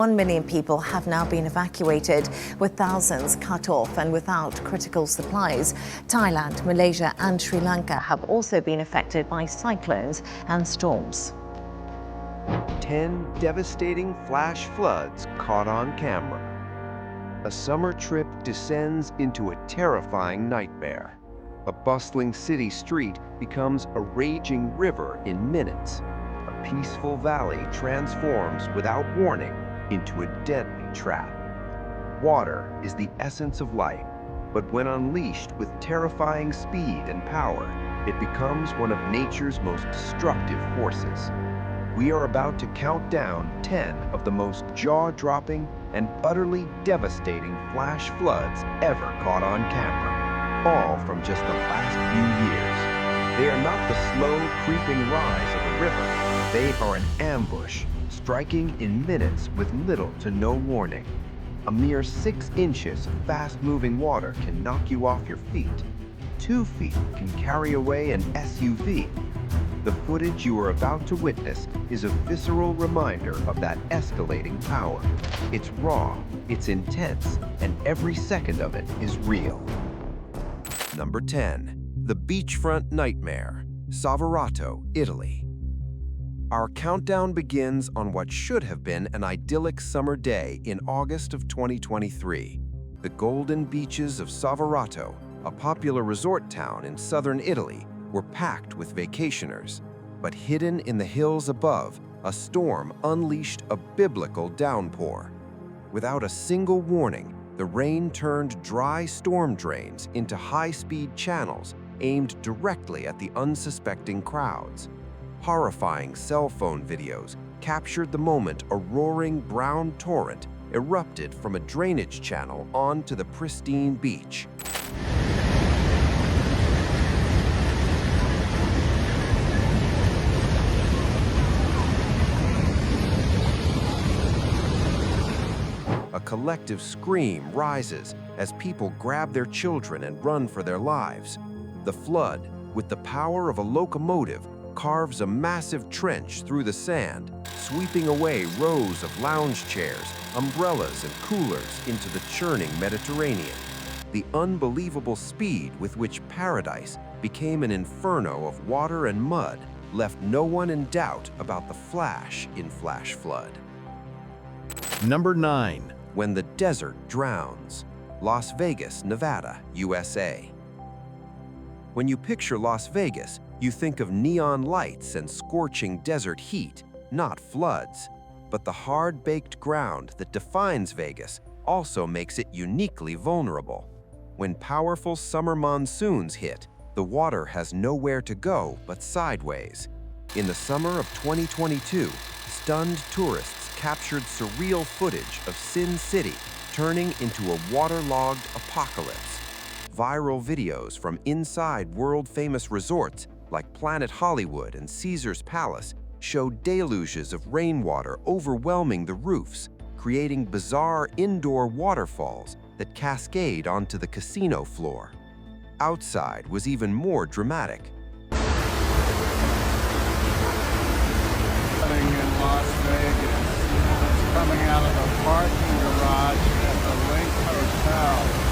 1 million people have now been evacuated, with thousands cut off and without critical supplies. Thailand, Malaysia and Sri Lanka have also been affected by cyclones and storms. 10 devastating flash floods caught on camera. A summer trip descends into a terrifying nightmare. A bustling city street becomes a raging river in minutes. A peaceful valley transforms without warning into a deadly trap. Water is the essence of life, but when unleashed with terrifying speed and power, it becomes one of nature's most destructive forces. We are about to count down 10 of the most jaw-dropping and utterly devastating flash floods ever caught on camera, all from just the last few years. They are not the slow, creeping rise of a river. They are an ambush, striking in minutes with little to no warning. A mere 6 inches of fast-moving water can knock you off your feet. 2 feet can carry away an SUV. The footage you are about to witness is a visceral reminder of that escalating power. It's raw, it's intense, and every second of it is real. Number 10. The Beachfront Nightmare, Soverato, Italy. Our countdown begins on what should have been an idyllic summer day in August of 2023. The golden beaches of Soverato, a popular resort town in southern Italy, were packed with vacationers. But hidden in the hills above, a storm unleashed a biblical downpour. Without a single warning, the rain turned dry storm drains into high-speed channels aimed directly at the unsuspecting crowds. Horrifying cell phone videos captured the moment a roaring brown torrent erupted from a drainage channel onto the pristine beach. A collective scream rises as people grab their children and run for their lives. The flood, with the power of a locomotive, carves a massive trench through the sand, sweeping away rows of lounge chairs, umbrellas, and coolers into the churning Mediterranean. The unbelievable speed with which paradise became an inferno of water and mud left no one in doubt about the flash in flash flood. Number 9. When the desert drowns, Las Vegas, Nevada, USA. When you picture Las Vegas, you think of neon lights and scorching desert heat, not floods. But the hard-baked ground that defines Vegas also makes it uniquely vulnerable. When powerful summer monsoons hit, the water has nowhere to go but sideways. In the summer of 2022, stunned tourists captured surreal footage of Sin City turning into a waterlogged apocalypse. Viral videos from inside world-famous resorts like Planet Hollywood and Caesar's Palace showed deluges of rainwater overwhelming the roofs, creating bizarre indoor waterfalls that cascade onto the casino floor. Outside was even more dramatic. In Las Vegas, it's coming out of a parking garage at the Link Hotel.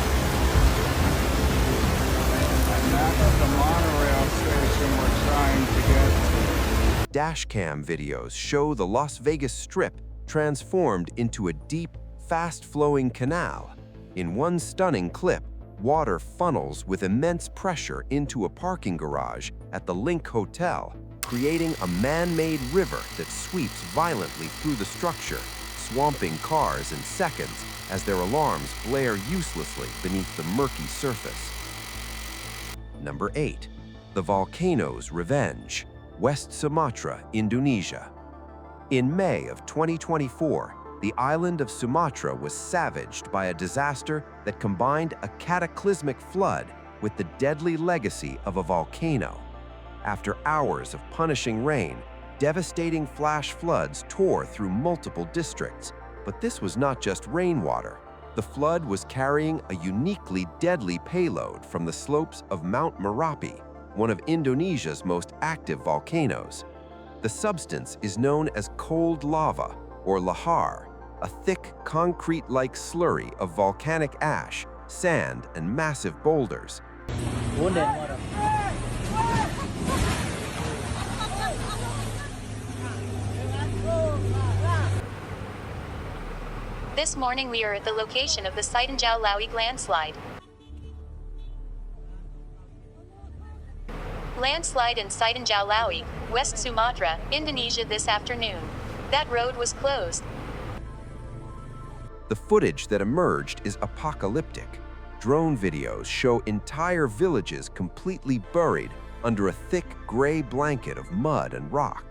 And that's the monorail station we're trying to get to. Dashcam videos show the Las Vegas Strip transformed into a deep, fast-flowing canal. In one stunning clip, water funnels with immense pressure into a parking garage at the Link Hotel, creating a man-made river that sweeps violently through the structure, swamping cars in seconds as their alarms blare uselessly beneath the murky surface. Number 8. The Volcano's Revenge, West Sumatra, Indonesia. In May of 2024, the island of Sumatra was savaged by a disaster that combined a cataclysmic flood with the deadly legacy of a volcano. After hours of punishing rain, devastating flash floods tore through multiple districts. But this was not just rainwater. The flood was carrying a uniquely deadly payload from the slopes of Mount Merapi, one of Indonesia's most active volcanoes. The substance is known as cold lava, or lahar, a thick, concrete-like slurry of volcanic ash, sand, and massive boulders. This morning we are at the location of the Sitangau Laoig landslide. Landslide in Sitangau Laoig, West Sumatra, Indonesia this afternoon. That road was closed. The footage that emerged is apocalyptic. Drone videos show entire villages completely buried under a thick gray blanket of mud and rock.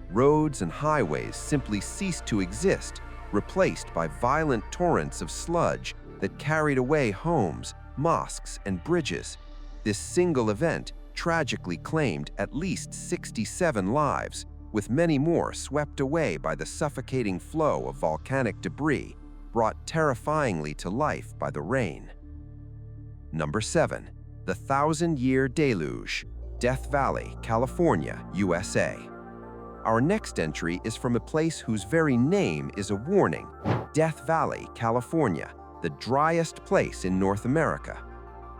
Roads and highways simply ceased to exist, replaced by violent torrents of sludge that carried away homes, mosques, and bridges. This single event tragically claimed at least 67 lives, with many more swept away by the suffocating flow of volcanic debris, brought terrifyingly to life by the rain. Number 7. The 1,000-Year Deluge, Death Valley, California, USA. Our next entry is from a place whose very name is a warning: Death Valley, California, the driest place in North America.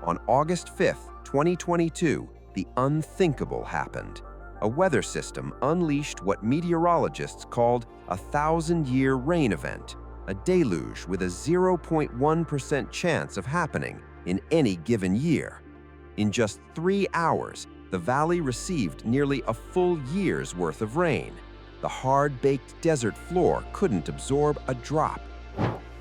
On August 5th, 2022, the unthinkable happened. A weather system unleashed what meteorologists called a 1,000-year rain event, a deluge with a 0.1% chance of happening in any given year. In just 3 hours, the valley received nearly a full year's worth of rain. The hard-baked desert floor couldn't absorb a drop.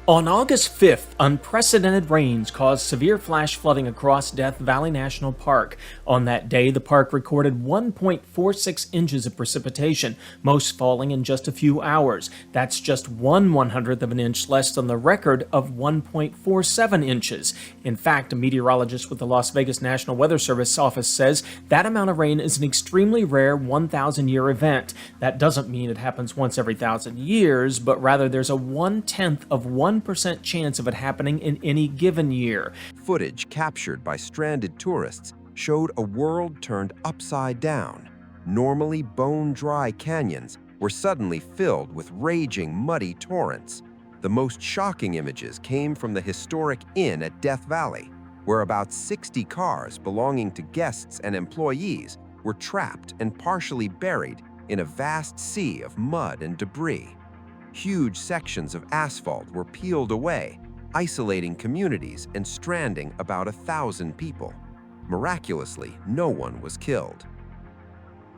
On August 5th, unprecedented rains caused severe flash flooding across Death Valley National Park. On that day, the park recorded 1.46 inches of precipitation, most falling in just a few hours. That's just 1/100th of an inch less than the record of 1.47 inches. In fact, a meteorologist with the Las Vegas National Weather Service office says that amount of rain is an extremely rare 1,000-year event. That doesn't mean it happens once every 1,000 years, but rather there's a 1/10 of 1% chance of it happening in any given year. Footage captured by stranded tourists showed a world turned upside down. Normally bone-dry canyons were suddenly filled with raging, muddy torrents. The most shocking images came from the historic inn at Death Valley, where about 60 cars belonging to guests and employees were trapped and partially buried in a vast sea of mud and debris. Huge sections of asphalt were peeled away, isolating communities and stranding about 1,000 people. Miraculously, no one was killed.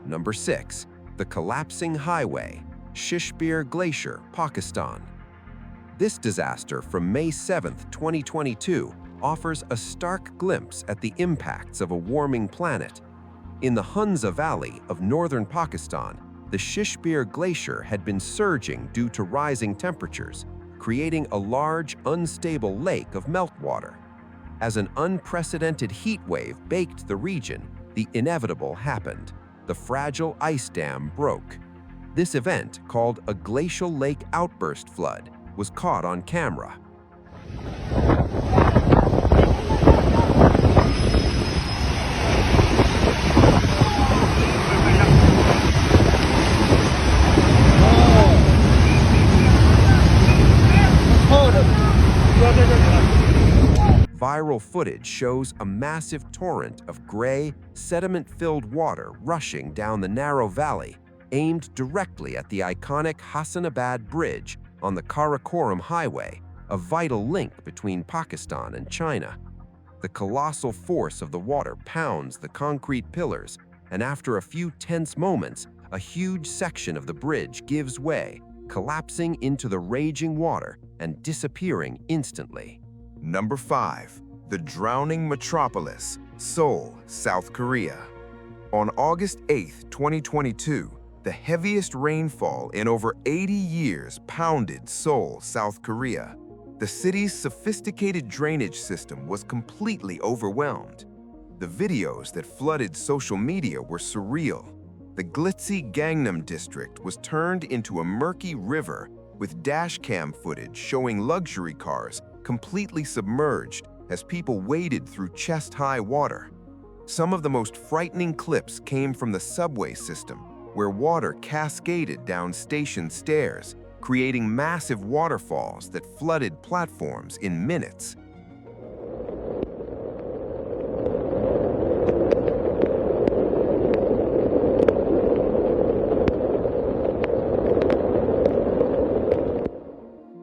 Number 6. The collapsing highway, Shishbir Glacier, Pakistan. This disaster from May 7, 2022, offers a stark glimpse at the impacts of a warming planet. In the Hunza Valley of northern Pakistan, the Shishbir Glacier had been surging due to rising temperatures, creating a large, unstable lake of meltwater. As an unprecedented heat wave baked the region, the inevitable happened. The fragile ice dam broke. This event, called a glacial lake outburst flood, was caught on camera. Viral footage shows a massive torrent of gray, sediment-filled water rushing down the narrow valley, aimed directly at the iconic Hassanabad Bridge on the Karakoram Highway, a vital link between Pakistan and China. The colossal force of the water pounds the concrete pillars, and after a few tense moments, a huge section of the bridge gives way, collapsing into the raging water and disappearing instantly. Number 5. The drowning metropolis, Seoul, South Korea. On August 8, 2022, the heaviest rainfall in over 80 years pounded Seoul, South Korea. The city's sophisticated drainage system was completely overwhelmed. The videos that flooded social media were surreal. The glitzy Gangnam district was turned into a murky river with dashcam footage showing luxury cars completely submerged as people waded through chest-high water. Some of the most frightening clips came from the subway system, where water cascaded down station stairs, creating massive waterfalls that flooded platforms in minutes.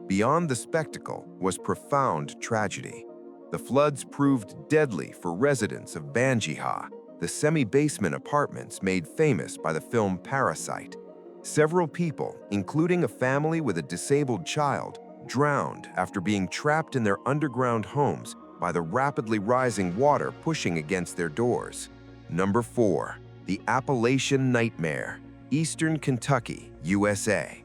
Beyond the spectacle was profound tragedy. The floods proved deadly for residents of Banjiha, the semi-basement apartments made famous by the film Parasite. Several people, including a family with a disabled child, drowned after being trapped in their underground homes by the rapidly rising water pushing against their doors. Number 4. The Appalachian Nightmare, Eastern Kentucky, USA.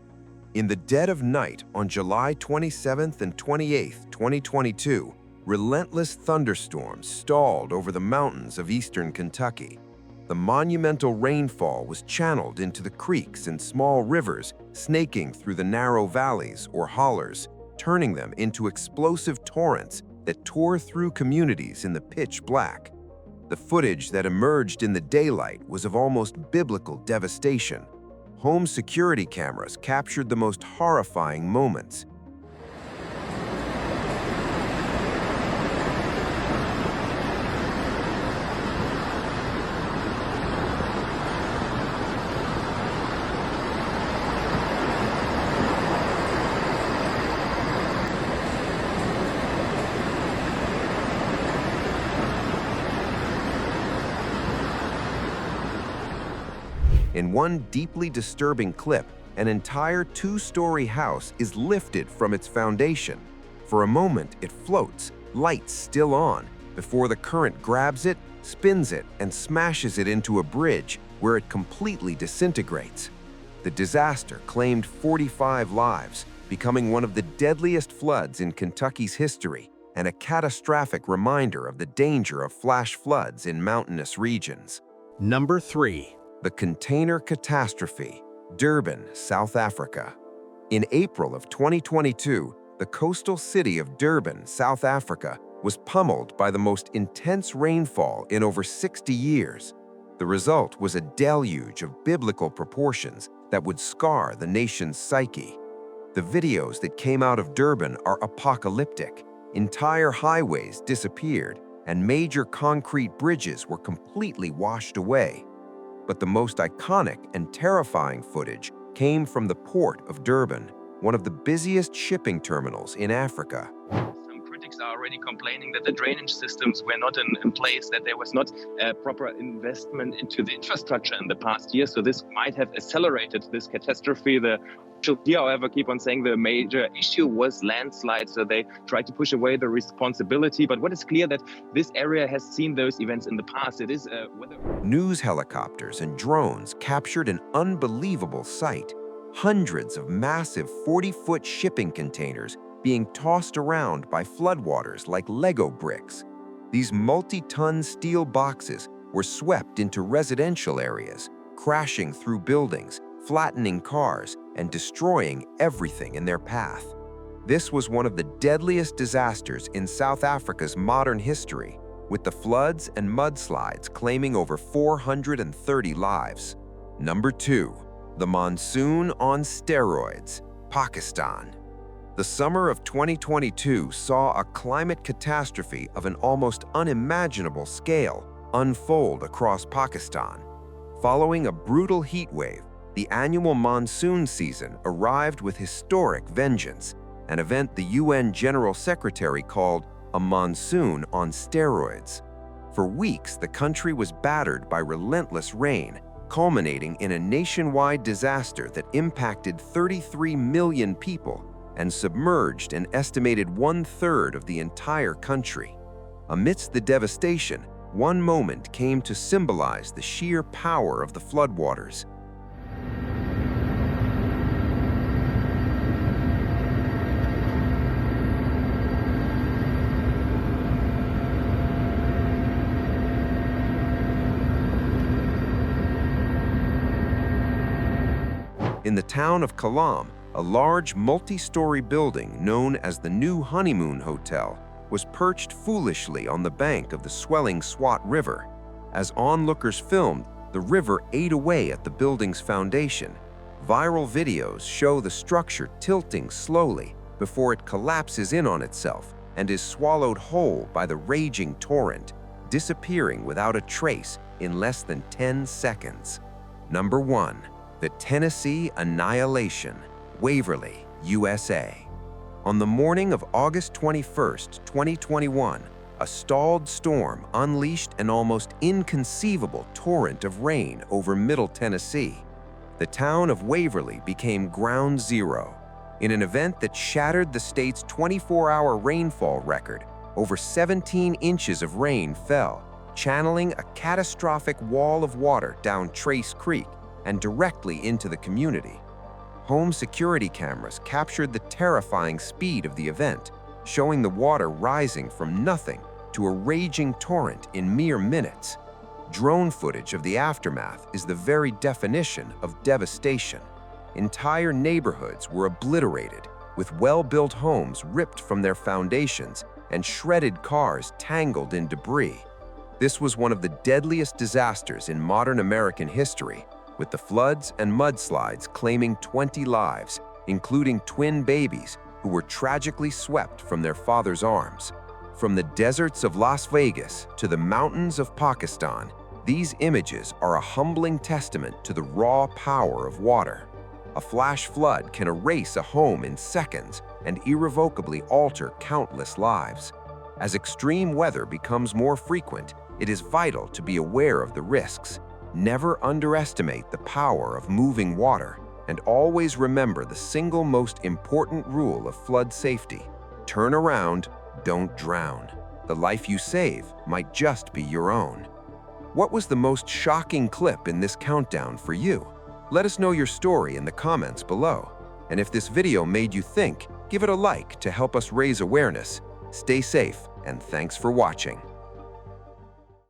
In the dead of night on July 27th and 28th, 2022, relentless thunderstorms stalled over the mountains of eastern Kentucky. The monumental rainfall was channeled into the creeks and small rivers, snaking through the narrow valleys or hollers, turning them into explosive torrents that tore through communities in the pitch black. The footage that emerged in the daylight was of almost biblical devastation. Home security cameras captured the most horrifying moments. In one deeply disturbing clip, an entire two-story house is lifted from its foundation. For a moment, it floats, lights still on, before the current grabs it, spins it, and smashes it into a bridge where it completely disintegrates. The disaster claimed 45 lives, becoming one of the deadliest floods in Kentucky's history and a catastrophic reminder of the danger of flash floods in mountainous regions. Number 3. The container catastrophe, Durban, South Africa. In April of 2022, the coastal city of Durban, South Africa, was pummeled by the most intense rainfall in over 60 years. The result was a deluge of biblical proportions that would scar the nation's psyche. The videos that came out of Durban are apocalyptic. Entire highways disappeared, and major concrete bridges were completely washed away. But the most iconic and terrifying footage came from the port of Durban, one of the busiest shipping terminals in Africa. Some critics are already complaining that the drainage systems were not in place, that there was not a proper investment into the infrastructure in the past year. So this might have accelerated this catastrophe. The here, however, keep on saying the major issue was landslides, so they tried to push away the responsibility. But what is clear that this area has seen those events in the past. It is weather. News helicopters and drones captured an unbelievable sight. Hundreds of massive 40-foot shipping containers being tossed around by floodwaters like Lego bricks. These multi-ton steel boxes were swept into residential areas, crashing through buildings, flattening cars, and destroying everything in their path. This was one of the deadliest disasters in South Africa's modern history, with the floods and mudslides claiming over 430 lives. Number 2. The monsoon on steroids, Pakistan. The summer of 2022 saw a climate catastrophe of an almost unimaginable scale unfold across Pakistan. Following a brutal heat wave, the annual monsoon season arrived with historic vengeance, an event the UN General Secretary called a monsoon on steroids. For weeks, the country was battered by relentless rain, culminating in a nationwide disaster that impacted 33 million people and submerged an estimated 1/3 of the entire country. Amidst the devastation, one moment came to symbolize the sheer power of the floodwaters. In the town of Kalam, a large multi-story building known as the New Honeymoon Hotel was perched foolishly on the bank of the swelling Swat River. As onlookers filmed, the river ate away at the building's foundation. Viral videos show the structure tilting slowly before it collapses in on itself and is swallowed whole by the raging torrent, disappearing without a trace in less than 10 seconds. Number 1. The Tennessee Annihilation, Waverly, USA. On the morning of August 21, 2021, a stalled storm unleashed an almost inconceivable torrent of rain over Middle Tennessee. The town of Waverly became ground zero. In an event that shattered the state's 24-hour rainfall record, over 17 inches of rain fell, channeling a catastrophic wall of water down Trace Creek and directly into the community. Home security cameras captured the terrifying speed of the event, showing the water rising from nothing to a raging torrent in mere minutes. Drone footage of the aftermath is the very definition of devastation. Entire neighborhoods were obliterated, with well-built homes ripped from their foundations and shredded cars tangled in debris. This was one of the deadliest disasters in modern American history, with the floods and mudslides claiming 20 lives, including twin babies who were tragically swept from their father's arms. From the deserts of Las Vegas to the mountains of Pakistan, these images are a humbling testament to the raw power of water. A flash flood can erase a home in seconds and irrevocably alter countless lives. As extreme weather becomes more frequent, it is vital to be aware of the risks. Never underestimate the power of moving water, and always remember the single most important rule of flood safety: turn around, don't drown. The life you save might just be your own. What was the most shocking clip in this countdown for you? Let us know your story in the comments below. And if this video made you think, give it a like to help us raise awareness. Stay safe, and thanks for watching.